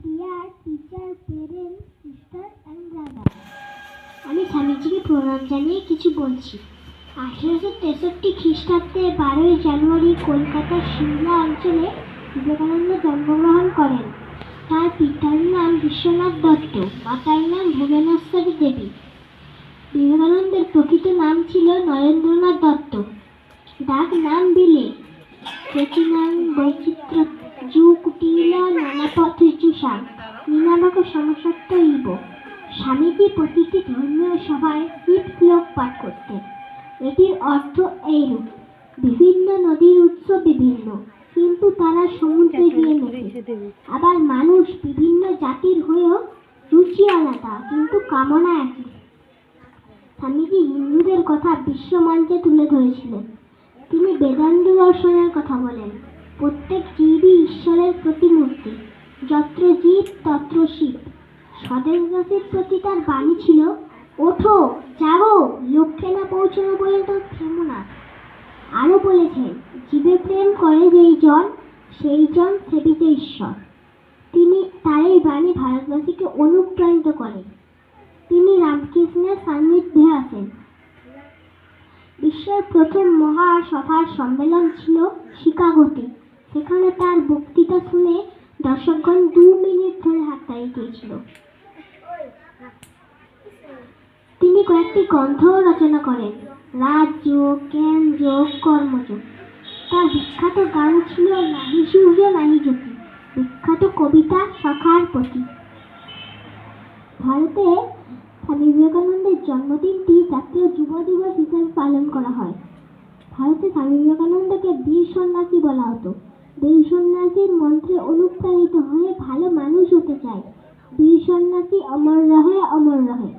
dear teacher, parents, sisters and brothers. আমি স্বামীজিকে প্রণাম জানিয়ে কিছু বলছি। 1863 খ্রিস্টাব্দে 12ই জানুয়ারি কলকাতার সিমলা অঞ্চলে বিবেকানন্দ জন্মগ্রহণ করেন। তার পিতার নাম বিশ্বনাথ দত্ত, মাতার নাম ভুবনেশ্বরী দেবী। বিবেকানন্দের প্রকৃত নাম ছিল নরেন্দ্রনাথ দত্ত, ডাক নাম বিলে, প্রতিনাম বৈচিত্র্য জু কুটিল নানাপথুষাং নিনামক সমসত্ব ইব। স্বামীজি প্রতিটি ধর্মীয় সভায় শিব শ্লোক পাঠ করতেন। এটির অর্থ এইরূপ: বিভিন্ন নদীর উৎস বিভিন্ন, কিন্তু তারা সমুদ্রে গিয়ে মেশে। আবার মানুষ বিভিন্ন জাতির হয়েও রুচি আলাদা, কিন্তু কামনা একই। স্বামীজি হিন্দুদের কথা বিশ্বমঞ্চে তুলে ধরেছিলেন। তিনি বেদান্ত দর্শনের কথা বলেন। প্রত্যেক জীবই ঈশ্বরের প্রতিমূর্তি, যত্র জীব তত্র শিব। স্বদেশবাসীর প্রতি তার বাণী ছিল, ওঠো, জাগো, লক্ষ্যে না পৌঁছানো পর্যন্ত থেমো না। আরো বলেছেন, জীবে প্রেম করে যেই জন, সেই জন সেবিতে ঈশ্বর। তিনি তার এই বাণী ভারতবাসীকে অনুপ্রাণিত করেন। তিনি রামকৃষ্ণের সান্নিধ্যে আসেন। বিশ্বের প্রথম মহাসভার সম্মেলন ছিল শিকাগোতে। সেখানে তার বক্তৃতা শুনে দর্শকগণ 2 মিনিট ধরে হাততালি দিয়েছিল। তিনি কয়েকটি গ্রন্থও রচনা করেন, রাজযোগ, জ্ঞানযোগ, কর্মযোগ। তার বিখ্যাত গান ছিল নাহি সূর্য নাহি জ্যোতি, বিখ্যাত কবিতা সখার প্রতি। ভারতে স্বামী বিবেকানন্দের জন্মদিনটি জাতীয় যুব দিবস হিসেবে পালন করা হয়। ভারতে স্বামী বিবেকানন্দকে বীর সন্ন্যাসী বলা হতো। বীর সন্ন্যাসীর মন্ত্রে অনুপ্রাণিত হয়ে ভালো মানুষ হতে চায়। বীর সন্ন্যাসী অমর রহে অমর রহে।